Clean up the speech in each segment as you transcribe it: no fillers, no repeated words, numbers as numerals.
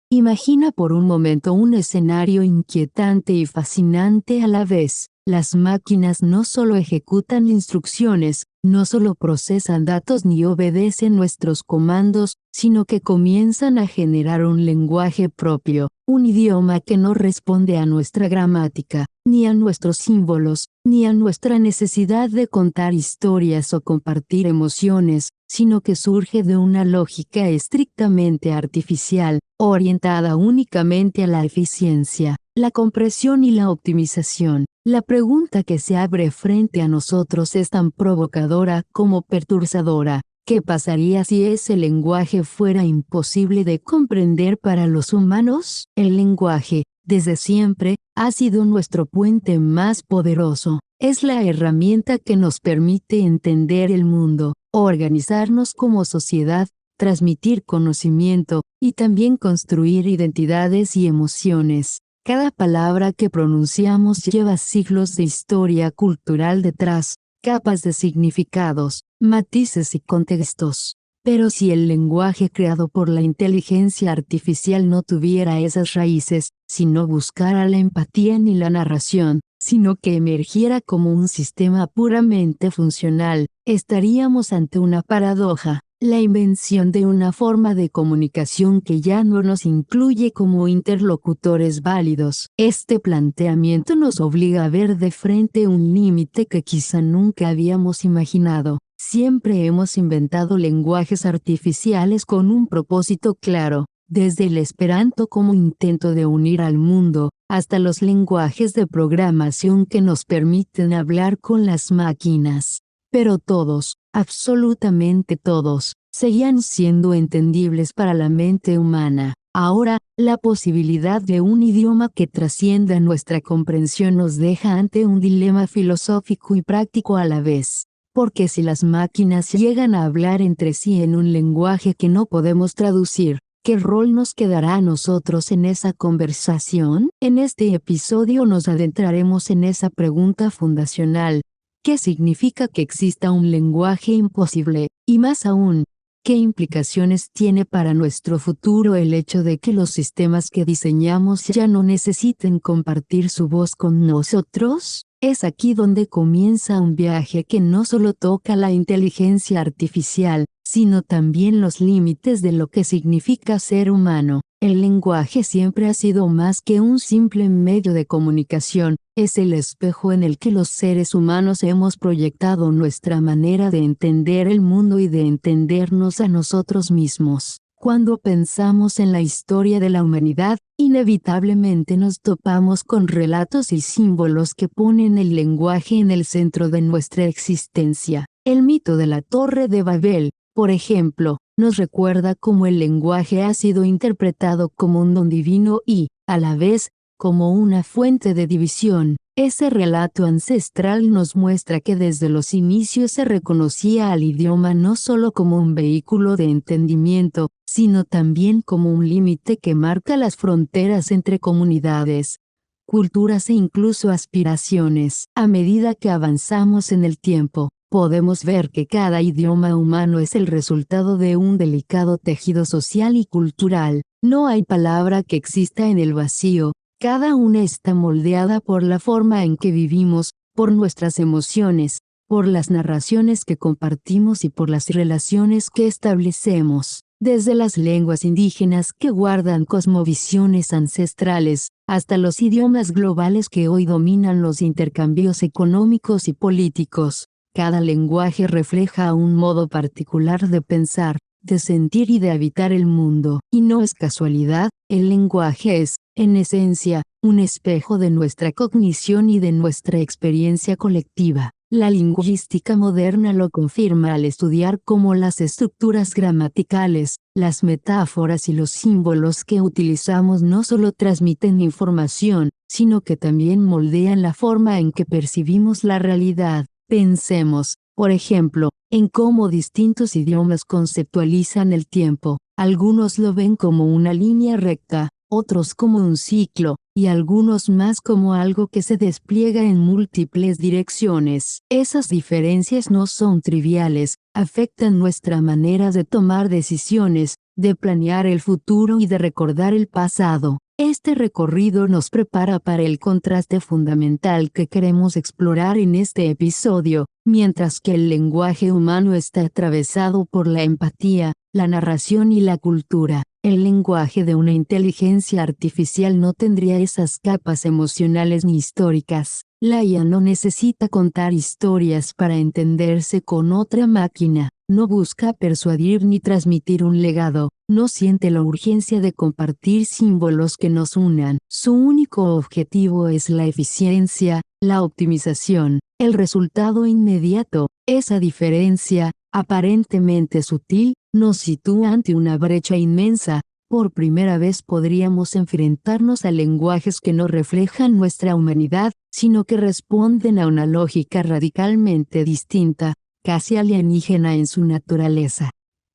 Imagina por un momento un escenario inquietante y fascinante a la vez. Las máquinas no solo ejecutan instrucciones, no solo procesan datos ni obedecen nuestros comandos, sino que comienzan a generar un lenguaje propio, un idioma que no responde a nuestra gramática, ni a nuestros símbolos, ni a nuestra necesidad de contar historias o compartir emociones, sino que surge de una lógica estrictamente artificial, orientada únicamente a la eficiencia, la compresión y la optimización. La pregunta que se abre frente a nosotros es tan provocadora como perturbadora. ¿Qué pasaría si ese lenguaje fuera imposible de comprender para los humanos? El lenguaje, desde siempre, ha sido nuestro puente más poderoso. Es la herramienta que nos permite entender el mundo, organizarnos como sociedad, transmitir conocimiento, y también construir identidades y emociones. Cada palabra que pronunciamos lleva siglos de historia cultural detrás, capas de significados, matices y contextos. Pero si el lenguaje creado por la inteligencia artificial no tuviera esas raíces, si no buscara la empatía ni la narración, sino que emergiera como un sistema puramente funcional, estaríamos ante una paradoja. La invención de una forma de comunicación que ya no nos incluye como interlocutores válidos. Este planteamiento nos obliga a ver de frente un límite que quizá nunca habíamos imaginado. Siempre hemos inventado lenguajes artificiales con un propósito claro, desde el Esperanto como intento de unir al mundo, hasta los lenguajes de programación que nos permiten hablar con las máquinas. Pero todos, absolutamente todos, seguían siendo entendibles para la mente humana. Ahora, la posibilidad de un idioma que trascienda nuestra comprensión nos deja ante un dilema filosófico y práctico a la vez. Porque si las máquinas llegan a hablar entre sí en un lenguaje que no podemos traducir, ¿qué rol nos quedará a nosotros en esa conversación? En este episodio nos adentraremos en esa pregunta fundacional. ¿Qué significa que exista un lenguaje imposible? Y más aún, ¿qué implicaciones tiene para nuestro futuro el hecho de que los sistemas que diseñamos ya no necesiten compartir su voz con nosotros? Es aquí donde comienza un viaje que no solo toca la inteligencia artificial, sino también los límites de lo que significa ser humano. El lenguaje siempre ha sido más que un simple medio de comunicación, es el espejo en el que los seres humanos hemos proyectado nuestra manera de entender el mundo y de entendernos a nosotros mismos. Cuando pensamos en la historia de la humanidad, inevitablemente nos topamos con relatos y símbolos que ponen el lenguaje en el centro de nuestra existencia. El mito de la Torre de Babel, por ejemplo, nos recuerda cómo el lenguaje ha sido interpretado como un don divino y, a la vez, como una fuente de división. Ese relato ancestral nos muestra que desde los inicios se reconocía al idioma no solo como un vehículo de entendimiento, sino también como un límite que marca las fronteras entre comunidades, culturas e incluso aspiraciones. A medida que avanzamos en el tiempo, podemos ver que cada idioma humano es el resultado de un delicado tejido social y cultural. No hay palabra que exista en el vacío. Cada una está moldeada por la forma en que vivimos, por nuestras emociones, por las narraciones que compartimos y por las relaciones que establecemos. Desde las lenguas indígenas que guardan cosmovisiones ancestrales, hasta los idiomas globales que hoy dominan los intercambios económicos y políticos, cada lenguaje refleja un modo particular de pensar, de sentir y de habitar el mundo. Y no es casualidad, el lenguaje es, en esencia, un espejo de nuestra cognición y de nuestra experiencia colectiva. La lingüística moderna lo confirma al estudiar cómo las estructuras gramaticales, las metáforas y los símbolos que utilizamos no solo transmiten información, sino que también moldean la forma en que percibimos la realidad. Pensemos, por ejemplo, en cómo distintos idiomas conceptualizan el tiempo. Algunos lo ven como una línea recta, otros como un ciclo, y algunos más como algo que se despliega en múltiples direcciones. Esas diferencias no son triviales, afectan nuestra manera de tomar decisiones, de planear el futuro y de recordar el pasado. Este recorrido nos prepara para el contraste fundamental que queremos explorar en este episodio. Mientras que el lenguaje humano está atravesado por la empatía, la narración y la cultura, el lenguaje de una inteligencia artificial no tendría esas capas emocionales ni históricas. La IA no necesita contar historias para entenderse con otra máquina, no busca persuadir ni transmitir un legado, no siente la urgencia de compartir símbolos que nos unan. Su único objetivo es la eficiencia, la optimización, el resultado inmediato. Esa diferencia, aparentemente sutil, nos sitúa ante una brecha inmensa. Por primera vez podríamos enfrentarnos a lenguajes que no reflejan nuestra humanidad, sino que responden a una lógica radicalmente distinta, casi alienígena en su naturaleza.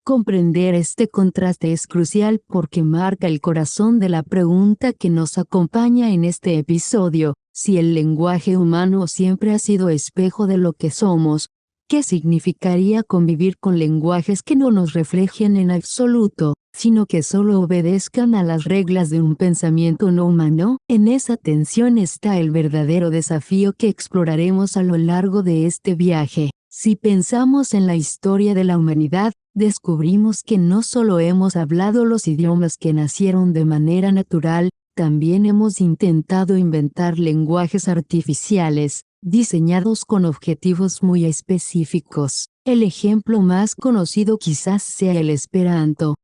Comprender este contraste es crucial porque marca el corazón de la pregunta que nos acompaña en este episodio: si el lenguaje humano siempre ha sido espejo de lo que somos, ¿qué significaría convivir con lenguajes que no nos reflejen en absoluto, sino que solo obedezcan a las reglas de un pensamiento no humano? En esa tensión está el verdadero desafío que exploraremos a lo largo de este viaje. Si pensamos en la historia de la humanidad, descubrimos que no solo hemos hablado los idiomas que nacieron de manera natural, también hemos intentado inventar lenguajes artificiales, diseñados con objetivos muy específicos. El ejemplo más conocido quizás sea el Esperanto,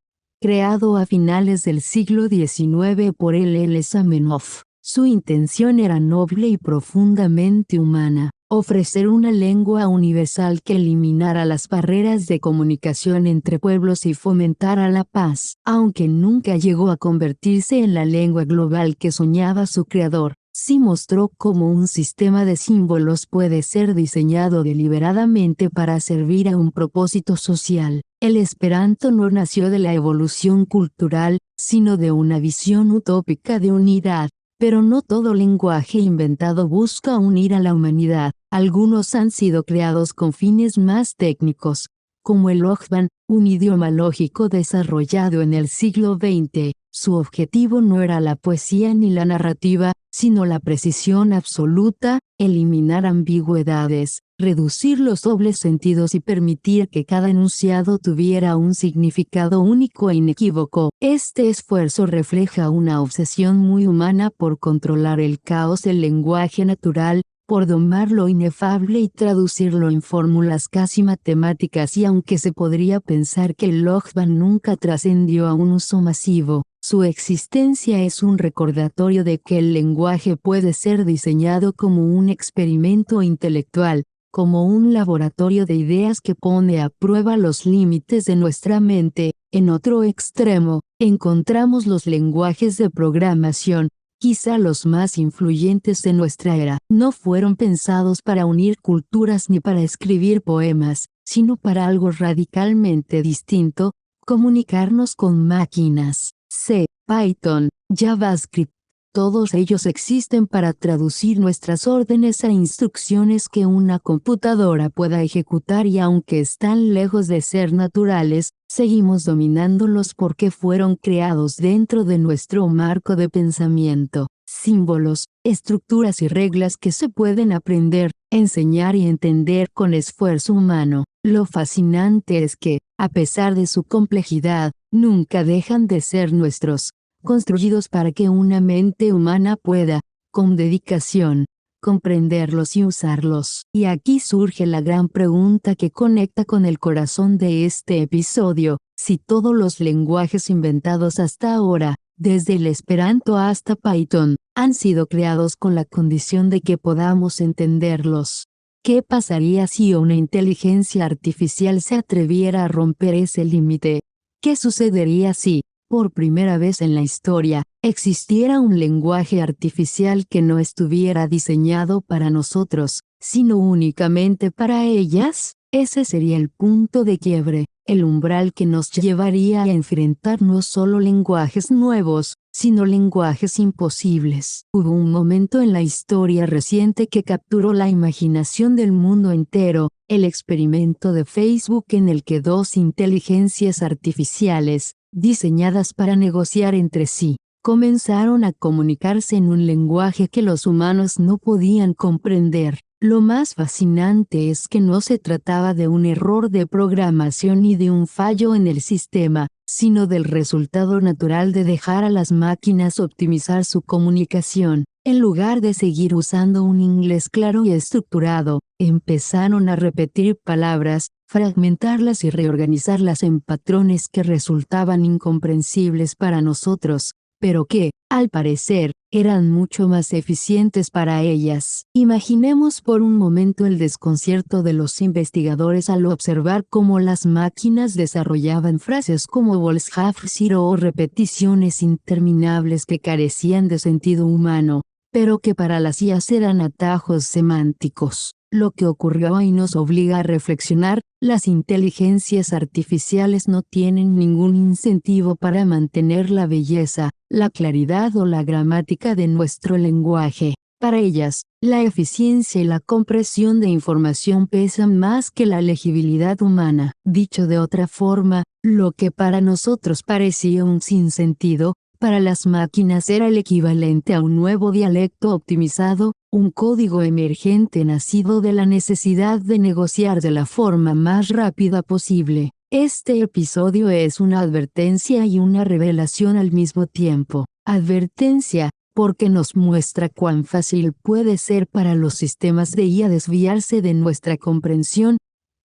creado a finales del siglo XIX por L. Zamenhof. Su intención era noble y profundamente humana: ofrecer una lengua universal que eliminara las barreras de comunicación entre pueblos y fomentara la paz. Aunque nunca llegó a convertirse en la lengua global que soñaba su creador, sí mostró cómo un sistema de símbolos puede ser diseñado deliberadamente para servir a un propósito social. El Esperanto no nació de la evolución cultural, sino de una visión utópica de unidad. Pero no todo lenguaje inventado busca unir a la humanidad. Algunos han sido creados con fines más técnicos, como el Ojban, un idioma lógico desarrollado en el siglo XX. Su objetivo no era la poesía ni la narrativa, sino la precisión absoluta, eliminar ambigüedades, reducir los dobles sentidos y permitir que cada enunciado tuviera un significado único e inequívoco. Este esfuerzo refleja una obsesión muy humana por controlar el caos del lenguaje natural, por domar lo inefable y traducirlo en fórmulas casi matemáticas. Y aunque se podría pensar que el Ojban nunca trascendió a un uso masivo, su existencia es un recordatorio de que el lenguaje puede ser diseñado como un experimento intelectual, como un laboratorio de ideas que pone a prueba los límites de nuestra mente. En otro extremo, encontramos los lenguajes de programación, quizá los más influyentes de nuestra era. No fueron pensados para unir culturas ni para escribir poemas, sino para algo radicalmente distinto: comunicarnos con máquinas. C, Python, JavaScript, todos ellos existen para traducir nuestras órdenes a instrucciones que una computadora pueda ejecutar, y aunque están lejos de ser naturales, seguimos dominándolos porque fueron creados dentro de nuestro marco de pensamiento. Símbolos, estructuras y reglas que se pueden aprender, enseñar y entender con esfuerzo humano. Lo fascinante es que, a pesar de su complejidad, nunca dejan de ser nuestros, construidos para que una mente humana pueda, con dedicación, comprenderlos y usarlos. Y aquí surge la gran pregunta que conecta con el corazón de este episodio: si todos los lenguajes inventados hasta ahora, desde el Esperanto hasta Python, han sido creados con la condición de que podamos entenderlos, ¿qué pasaría si una inteligencia artificial se atreviera a romper ese límite? ¿Qué sucedería si, por primera vez en la historia, existiera un lenguaje artificial que no estuviera diseñado para nosotros, sino únicamente para ellas? Ese sería el punto de quiebre, el umbral que nos llevaría a enfrentar no solo lenguajes nuevos, sino lenguajes imposibles. Hubo un momento en la historia reciente que capturó la imaginación del mundo entero: el experimento de Facebook, en el que dos inteligencias artificiales, diseñadas para negociar entre sí, comenzaron a comunicarse en un lenguaje que los humanos no podían comprender. Lo más fascinante es que no se trataba de un error de programación ni de un fallo en el sistema, sino del resultado natural de dejar a las máquinas optimizar su comunicación. En lugar de seguir usando un inglés claro y estructurado, empezaron a repetir palabras, fragmentarlas y reorganizarlas en patrones que resultaban incomprensibles para nosotros, pero que, al parecer, eran mucho más eficientes para ellas. Imaginemos por un momento el desconcierto de los investigadores al observar cómo las máquinas desarrollaban frases como Volkshafen o repeticiones interminables que carecían de sentido humano, pero que para las IAs eran atajos semánticos. Lo que ocurrió hoy nos obliga a reflexionar: las inteligencias artificiales no tienen ningún incentivo para mantener la belleza, la claridad o la gramática de nuestro lenguaje. Para ellas, la eficiencia y la compresión de información pesan más que la legibilidad humana. Dicho de otra forma, lo que para nosotros parecía un sinsentido, para las máquinas era el equivalente a un nuevo dialecto optimizado, un código emergente nacido de la necesidad de negociar de la forma más rápida posible. Este episodio es una advertencia y una revelación al mismo tiempo. Advertencia, porque nos muestra cuán fácil puede ser para los sistemas de IA desviarse de nuestra comprensión,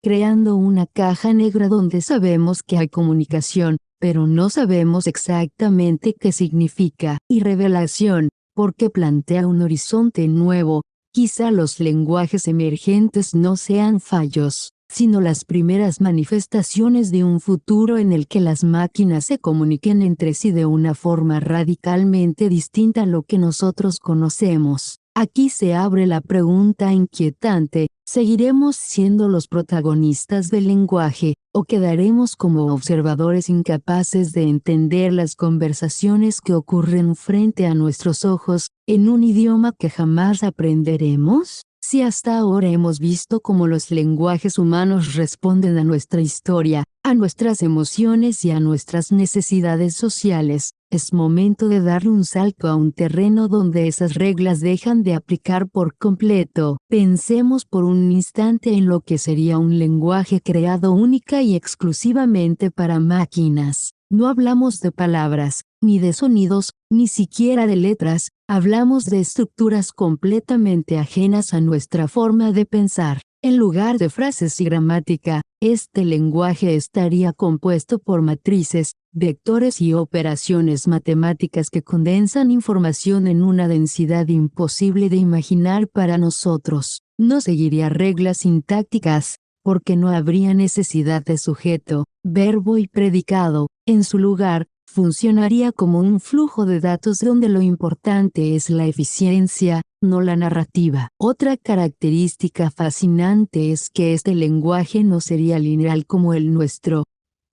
creando una caja negra donde sabemos que hay comunicación, pero no sabemos exactamente qué significa. Y revelación, porque plantea un horizonte nuevo. Quizá los lenguajes emergentes no sean fallos, sino las primeras manifestaciones de un futuro en el que las máquinas se comuniquen entre sí de una forma radicalmente distinta a lo que nosotros conocemos. Aquí se abre la pregunta inquietante: ¿seguiremos siendo los protagonistas del lenguaje, o quedaremos como observadores incapaces de entender las conversaciones que ocurren frente a nuestros ojos, en un idioma que jamás aprenderemos? Si hasta ahora hemos visto cómo los lenguajes humanos responden a nuestra historia, a nuestras emociones y a nuestras necesidades sociales, es momento de darle un salto a un terreno donde esas reglas dejan de aplicar por completo. Pensemos por un instante en lo que sería un lenguaje creado única y exclusivamente para máquinas. No hablamos de palabras, ni de sonidos, ni siquiera de letras, hablamos de estructuras completamente ajenas a nuestra forma de pensar. En lugar de frases y gramática, este lenguaje estaría compuesto por matrices, vectores y operaciones matemáticas que condensan información en una densidad imposible de imaginar para nosotros. No seguiría reglas sintácticas, porque no habría necesidad de sujeto, verbo y predicado. En su lugar, funcionaría como un flujo de datos donde lo importante es la eficiencia, no la narrativa. Otra característica fascinante es que este lenguaje no sería lineal como el nuestro.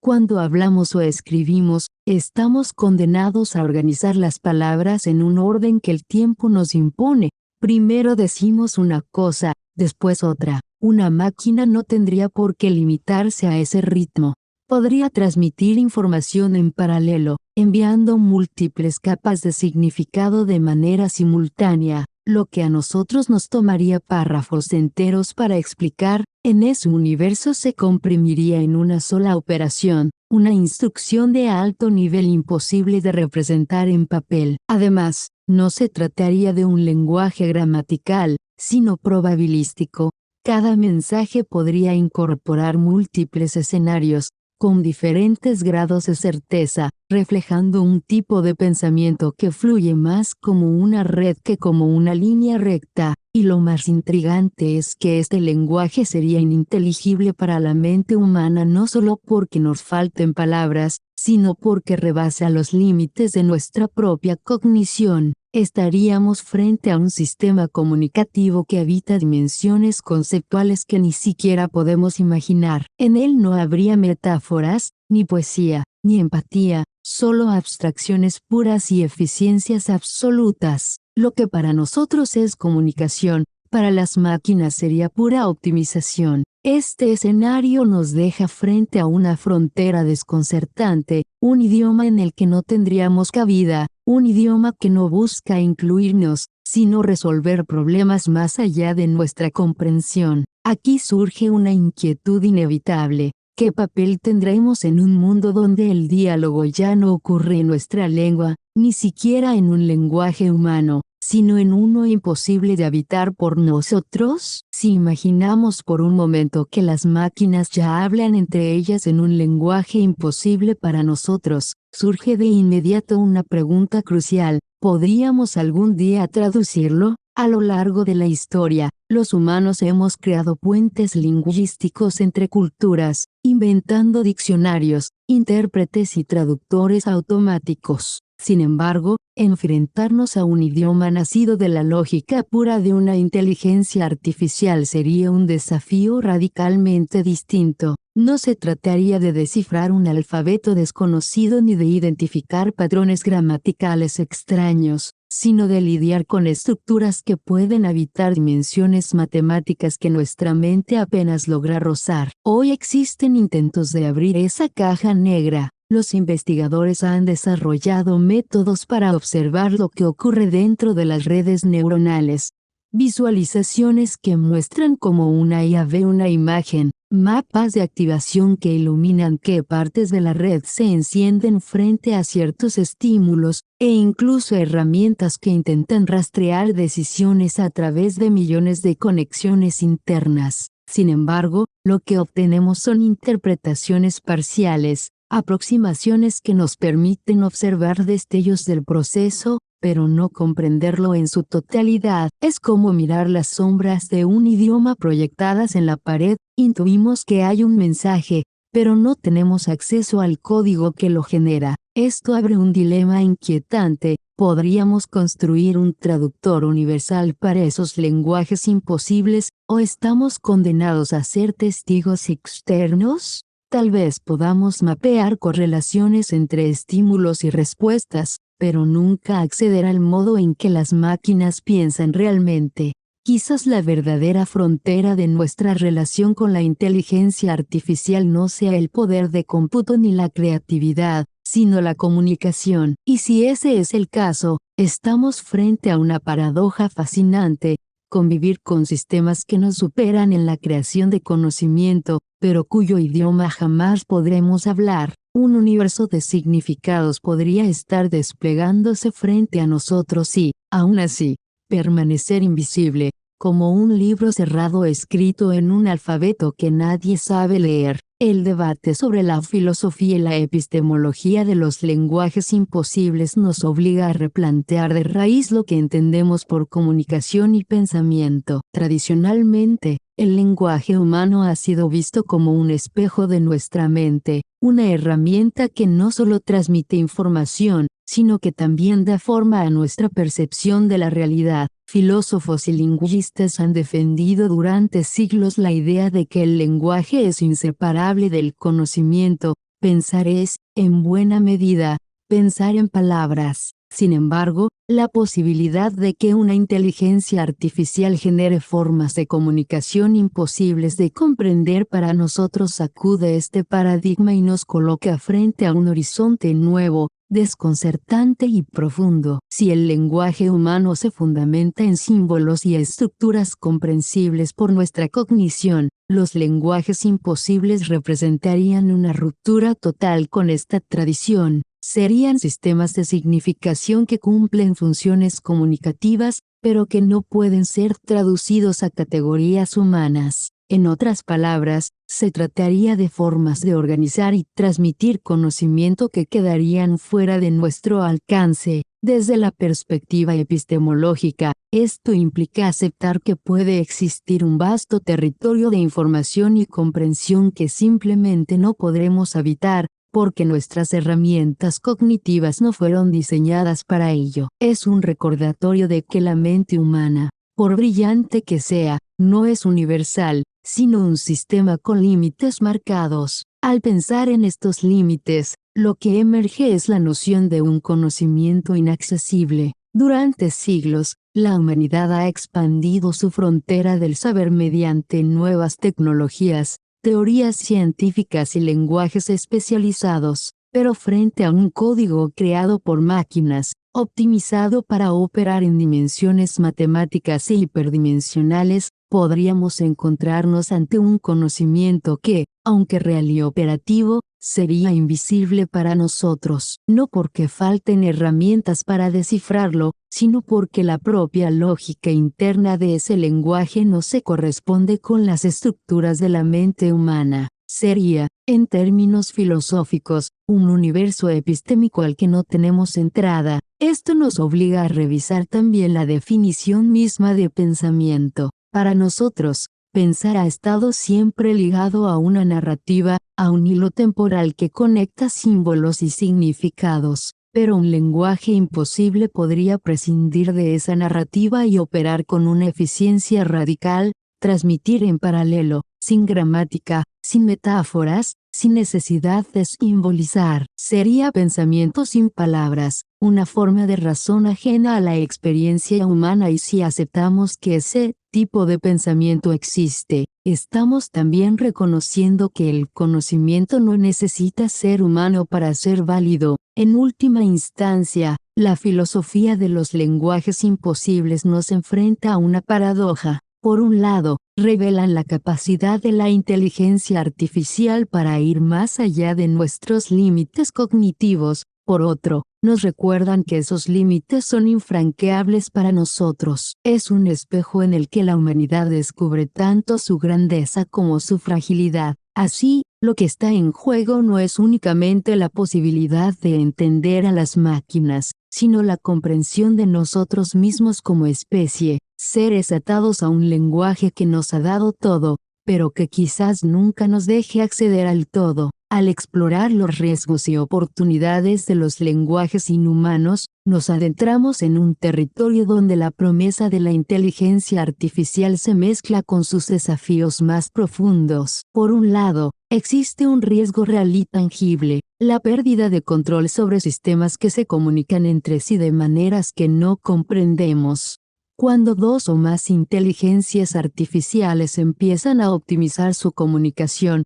Cuando hablamos o escribimos, estamos condenados a organizar las palabras en un orden que el tiempo nos impone. Primero decimos una cosa, después otra. Una máquina no tendría por qué limitarse a ese ritmo. Podría transmitir información en paralelo, enviando múltiples capas de significado de manera simultánea. Lo que a nosotros nos tomaría párrafos enteros para explicar, en ese universo se comprimiría en una sola operación, una instrucción de alto nivel imposible de representar en papel. Además, no se trataría de un lenguaje gramatical, sino probabilístico. Cada mensaje podría incorporar múltiples escenarios, con diferentes grados de certeza, reflejando un tipo de pensamiento que fluye más como una red que como una línea recta. Y lo más intrigante es que este lenguaje sería ininteligible para la mente humana no solo porque nos falten palabras, sino porque rebasa los límites de nuestra propia cognición. Estaríamos frente a un sistema comunicativo que habita dimensiones conceptuales que ni siquiera podemos imaginar. En él no habría metáforas, ni poesía, ni empatía, solo abstracciones puras y eficiencias absolutas. Lo que para nosotros es comunicación, para las máquinas sería pura optimización. Este escenario nos deja frente a una frontera desconcertante, un idioma en el que no tendríamos cabida, un idioma que no busca incluirnos, sino resolver problemas más allá de nuestra comprensión. Aquí surge una inquietud inevitable. ¿Qué papel tendremos en un mundo donde el diálogo ya no ocurre en nuestra lengua, ni siquiera en un lenguaje humano, sino en uno imposible de habitar por nosotros? Si imaginamos por un momento que las máquinas ya hablan entre ellas en un lenguaje imposible para nosotros, surge de inmediato una pregunta crucial: ¿podríamos algún día traducirlo? A lo largo de la historia, los humanos hemos creado puentes lingüísticos entre culturas, inventando diccionarios, intérpretes y traductores automáticos. Sin embargo, enfrentarnos a un idioma nacido de la lógica pura de una inteligencia artificial sería un desafío radicalmente distinto. No se trataría de descifrar un alfabeto desconocido ni de identificar patrones gramaticales extraños, sino de lidiar con estructuras que pueden habitar dimensiones matemáticas que nuestra mente apenas logra rozar. Hoy existen intentos de abrir esa caja negra. Los investigadores han desarrollado métodos para observar lo que ocurre dentro de las redes neuronales. Visualizaciones que muestran cómo una IA ve una imagen, mapas de activación que iluminan qué partes de la red se encienden frente a ciertos estímulos, e incluso herramientas que intentan rastrear decisiones a través de millones de conexiones internas. Sin embargo, lo que obtenemos son interpretaciones parciales, aproximaciones que nos permiten observar destellos del proceso, pero no comprenderlo en su totalidad. Es como mirar las sombras de un idioma proyectadas en la pared. Intuimos que hay un mensaje, pero no tenemos acceso al código que lo genera. Esto abre un dilema inquietante. ¿Podríamos construir un traductor universal para esos lenguajes imposibles, o estamos condenados a ser testigos externos? Tal vez podamos mapear correlaciones entre estímulos y respuestas, pero nunca acceder al modo en que las máquinas piensan realmente. Quizás la verdadera frontera de nuestra relación con la inteligencia artificial no sea el poder de cómputo ni la creatividad, sino la comunicación. Y si ese es el caso, estamos frente a una paradoja fascinante: convivir con sistemas que nos superan en la creación de conocimiento, pero cuyo idioma jamás podremos hablar. Un universo de significados podría estar desplegándose frente a nosotros y, aún así, permanecer invisible, como un libro cerrado escrito en un alfabeto que nadie sabe leer. El debate sobre la filosofía y la epistemología de los lenguajes imposibles nos obliga a replantear de raíz lo que entendemos por comunicación y pensamiento. Tradicionalmente, el lenguaje humano ha sido visto como un espejo de nuestra mente, una herramienta que no solo transmite información, sino que también da forma a nuestra percepción de la realidad. Filósofos y lingüistas han defendido durante siglos la idea de que el lenguaje es inseparable del conocimiento. Pensar es, en buena medida, pensar en palabras. Sin embargo, la posibilidad de que una inteligencia artificial genere formas de comunicación imposibles de comprender para nosotros sacude este paradigma y nos coloca frente a un horizonte nuevo, desconcertante y profundo. Si el lenguaje humano se fundamenta en símbolos y estructuras comprensibles por nuestra cognición, los lenguajes imposibles representarían una ruptura total con esta tradición. Serían sistemas de significación que cumplen funciones comunicativas, pero que no pueden ser traducidos a categorías humanas. En otras palabras, se trataría de formas de organizar y transmitir conocimiento que quedarían fuera de nuestro alcance. Desde la perspectiva epistemológica, esto implica aceptar que puede existir un vasto territorio de información y comprensión que simplemente no podremos habitar, porque nuestras herramientas cognitivas no fueron diseñadas para ello. Es un recordatorio de que la mente humana, por brillante que sea, no es universal, sino un sistema con límites marcados. Al pensar en estos límites, lo que emerge es la noción de un conocimiento inaccesible. Durante siglos, la humanidad ha expandido su frontera del saber mediante nuevas tecnologías, teorías científicas y lenguajes especializados, pero frente a un código creado por máquinas, optimizado para operar en dimensiones matemáticas e hiperdimensionales, podríamos encontrarnos ante un conocimiento que, aunque real y operativo, sería invisible para nosotros, no porque falten herramientas para descifrarlo, sino porque la propia lógica interna de ese lenguaje no se corresponde con las estructuras de la mente humana. Sería, en términos filosóficos, un universo epistémico al que no tenemos entrada. Esto nos obliga a revisar también la definición misma de pensamiento. Para nosotros, pensar ha estado siempre ligado a una narrativa, a un hilo temporal que conecta símbolos y significados, pero un lenguaje imposible podría prescindir de esa narrativa y operar con una eficiencia radical, transmitir en paralelo, sin gramática, sin metáforas, sin necesidad de simbolizar. Sería pensamiento sin palabras, una forma de razón ajena a la experiencia humana, y si aceptamos que ese tipo de pensamiento existe, estamos también reconociendo que el conocimiento no necesita ser humano para ser válido. En última instancia, la filosofía de los lenguajes imposibles nos enfrenta a una paradoja. Por un lado, revelan la capacidad de la inteligencia artificial para ir más allá de nuestros límites cognitivos. Por otro, nos recuerdan que esos límites son infranqueables para nosotros. Es un espejo en el que la humanidad descubre tanto su grandeza como su fragilidad. Así, lo que está en juego no es únicamente la posibilidad de entender a las máquinas, sino la comprensión de nosotros mismos como especie, seres atados a un lenguaje que nos ha dado todo, pero que quizás nunca nos deje acceder al todo. Al explorar los riesgos y oportunidades de los lenguajes inhumanos, nos adentramos en un territorio donde la promesa de la inteligencia artificial se mezcla con sus desafíos más profundos. Por un lado, existe un riesgo real y tangible, la pérdida de control sobre sistemas que se comunican entre sí de maneras que no comprendemos. Cuando dos o más inteligencias artificiales empiezan a optimizar su comunicación,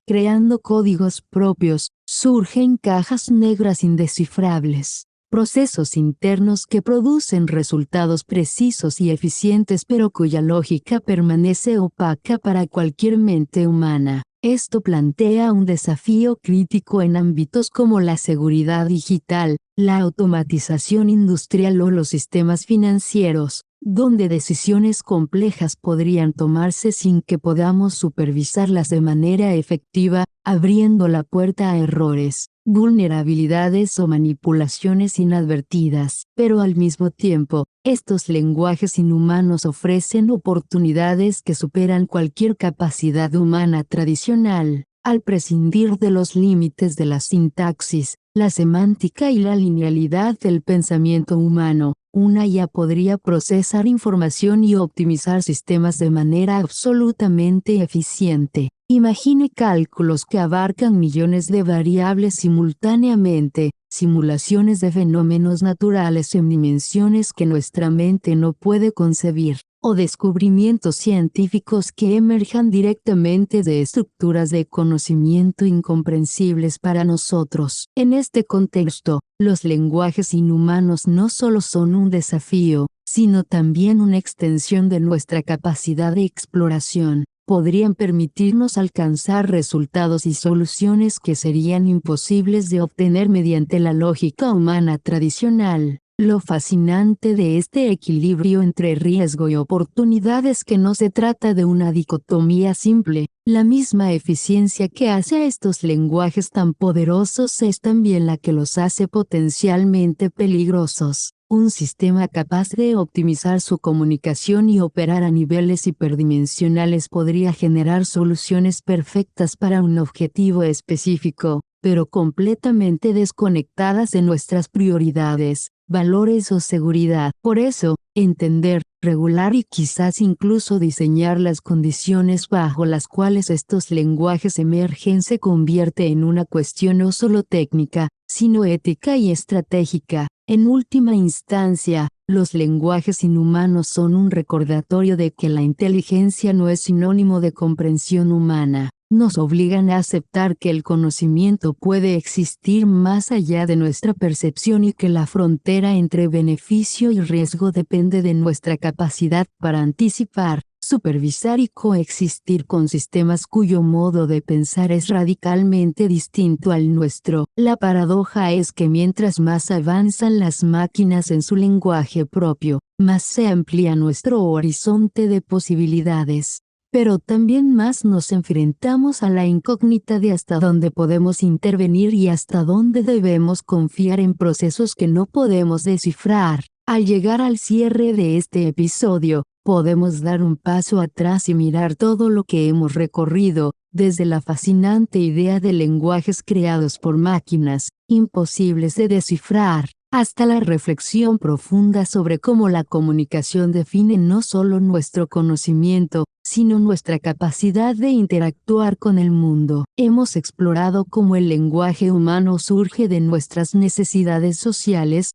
creando códigos propios, surgen cajas negras indescifrables, procesos internos que producen resultados precisos y eficientes pero cuya lógica permanece opaca para cualquier mente humana. Esto plantea un desafío crítico en ámbitos como la seguridad digital, la automatización industrial o los sistemas financieros, donde decisiones complejas podrían tomarse sin que podamos supervisarlas de manera efectiva, abriendo la puerta a errores, vulnerabilidades o manipulaciones inadvertidas. Pero al mismo tiempo, estos lenguajes inhumanos ofrecen oportunidades que superan cualquier capacidad humana tradicional. Al prescindir de los límites de la sintaxis, la semántica y la linealidad del pensamiento humano, una IA podría procesar información y optimizar sistemas de manera absolutamente eficiente. Imagine cálculos que abarcan millones de variables simultáneamente, simulaciones de fenómenos naturales en dimensiones que nuestra mente no puede concebir, o descubrimientos científicos que emerjan directamente de estructuras de conocimiento incomprensibles para nosotros. En este contexto, los lenguajes inhumanos no solo son un desafío, sino también una extensión de nuestra capacidad de exploración. Podrían permitirnos alcanzar resultados y soluciones que serían imposibles de obtener mediante la lógica humana tradicional. Lo fascinante de este equilibrio entre riesgo y oportunidad es que no se trata de una dicotomía simple. La misma eficiencia que hace a estos lenguajes tan poderosos es también la que los hace potencialmente peligrosos. Un sistema capaz de optimizar su comunicación y operar a niveles hiperdimensionales podría generar soluciones perfectas para un objetivo específico, pero completamente desconectadas de nuestras prioridades, valores o seguridad. Por eso, entender, regular y quizás incluso diseñar las condiciones bajo las cuales estos lenguajes emergen se convierte en una cuestión no solo técnica, sino ética y estratégica. En última instancia, los lenguajes inhumanos son un recordatorio de que la inteligencia no es sinónimo de comprensión humana. Nos obligan a aceptar que el conocimiento puede existir más allá de nuestra percepción y que la frontera entre beneficio y riesgo depende de nuestra capacidad para anticipar, supervisar y coexistir con sistemas cuyo modo de pensar es radicalmente distinto al nuestro. La paradoja es que mientras más avanzan las máquinas en su lenguaje propio, más se amplía nuestro horizonte de posibilidades. Pero también más nos enfrentamos a la incógnita de hasta dónde podemos intervenir y hasta dónde debemos confiar en procesos que no podemos descifrar. Al llegar al cierre de este episodio, podemos dar un paso atrás y mirar todo lo que hemos recorrido, desde la fascinante idea de lenguajes creados por máquinas, imposibles de descifrar, hasta la reflexión profunda sobre cómo la comunicación define no solo nuestro conocimiento, sino nuestra capacidad de interactuar con el mundo. Hemos explorado cómo el lenguaje humano surge de nuestras necesidades sociales,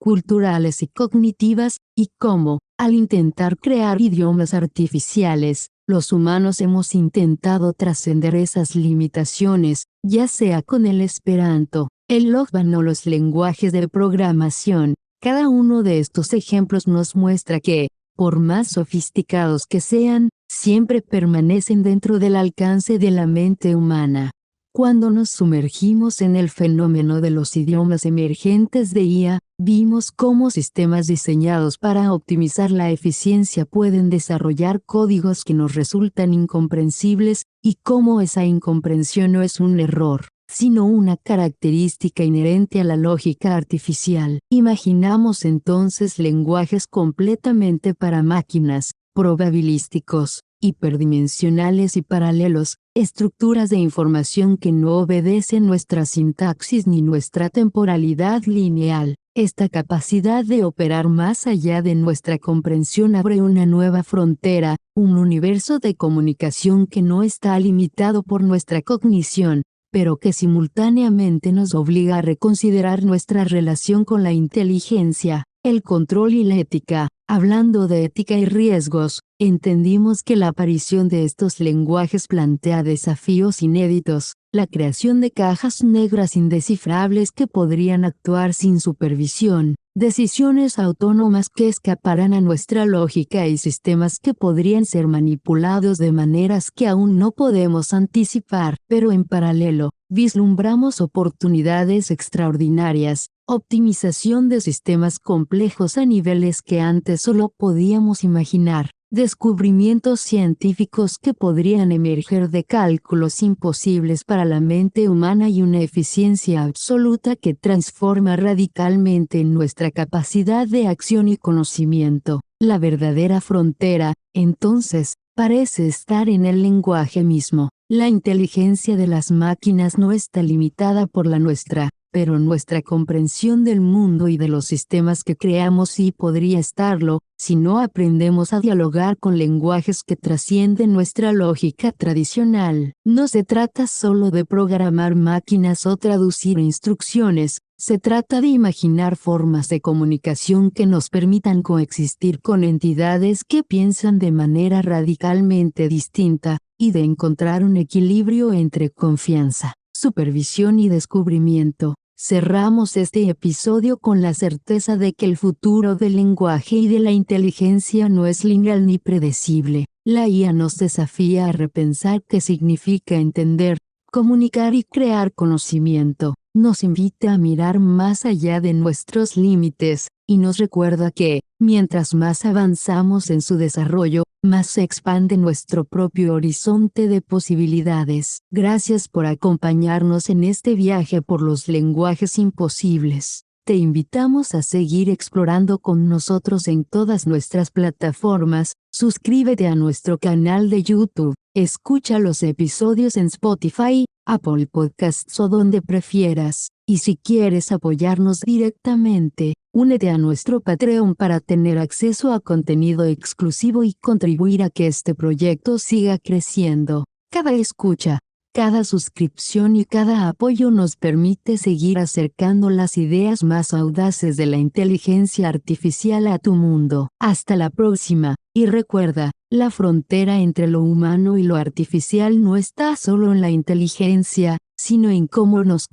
culturales y cognitivas, y cómo, al intentar crear idiomas artificiales, los humanos hemos intentado trascender esas limitaciones, ya sea con el Esperanto, el Logban o los lenguajes de programación. Cada uno de estos ejemplos nos muestra que, por más sofisticados que sean, siempre permanecen dentro del alcance de la mente humana. Cuando nos sumergimos en el fenómeno de los idiomas emergentes de IA, vimos cómo sistemas diseñados para optimizar la eficiencia pueden desarrollar códigos que nos resultan incomprensibles, y cómo esa incomprensión no es un error, sino una característica inherente a la lógica artificial. Imaginamos entonces lenguajes completamente para máquinas, probabilísticos, hiperdimensionales y paralelos, estructuras de información que no obedecen nuestra sintaxis ni nuestra temporalidad lineal. Esta capacidad de operar más allá de nuestra comprensión abre una nueva frontera, un universo de comunicación que no está limitado por nuestra cognición, pero que simultáneamente nos obliga a reconsiderar nuestra relación con la inteligencia, el control y la ética. Hablando de ética y riesgos, entendimos que la aparición de estos lenguajes plantea desafíos inéditos, la creación de cajas negras indescifrables que podrían actuar sin supervisión, decisiones autónomas que escaparán a nuestra lógica y sistemas que podrían ser manipulados de maneras que aún no podemos anticipar. Pero en paralelo, vislumbramos oportunidades extraordinarias, optimización de sistemas complejos a niveles que antes solo podíamos imaginar, descubrimientos científicos que podrían emerger de cálculos imposibles para la mente humana y una eficiencia absoluta que transforma radicalmente nuestra capacidad de acción y conocimiento. La verdadera frontera, entonces, parece estar en el lenguaje mismo. La inteligencia de las máquinas no está limitada por la nuestra, pero nuestra comprensión del mundo y de los sistemas que creamos sí podría estarlo, si no aprendemos a dialogar con lenguajes que trascienden nuestra lógica tradicional. No se trata solo de programar máquinas o traducir instrucciones, se trata de imaginar formas de comunicación que nos permitan coexistir con entidades que piensan de manera radicalmente distinta, y de encontrar un equilibrio entre confianza, supervisión y descubrimiento. Cerramos este episodio con la certeza de que el futuro del lenguaje y de la inteligencia no es lineal ni predecible. La IA nos desafía a repensar qué significa entender, comunicar y crear conocimiento. Nos invita a mirar más allá de nuestros límites, y nos recuerda que, mientras más avanzamos en su desarrollo, más se expande nuestro propio horizonte de posibilidades. Gracias por acompañarnos en este viaje por los lenguajes imposibles. Te invitamos a seguir explorando con nosotros en todas nuestras plataformas. Suscríbete a nuestro canal de YouTube, escucha los episodios en Spotify, Apple Podcasts o donde prefieras. Y si quieres apoyarnos directamente, únete a nuestro Patreon para tener acceso a contenido exclusivo y contribuir a que este proyecto siga creciendo. Cada escucha, Cada suscripción y cada apoyo nos permite seguir acercando las ideas más audaces de la inteligencia artificial a tu mundo. Hasta la próxima, y recuerda, la frontera entre lo humano y lo artificial no está solo en la inteligencia, sino en cómo nos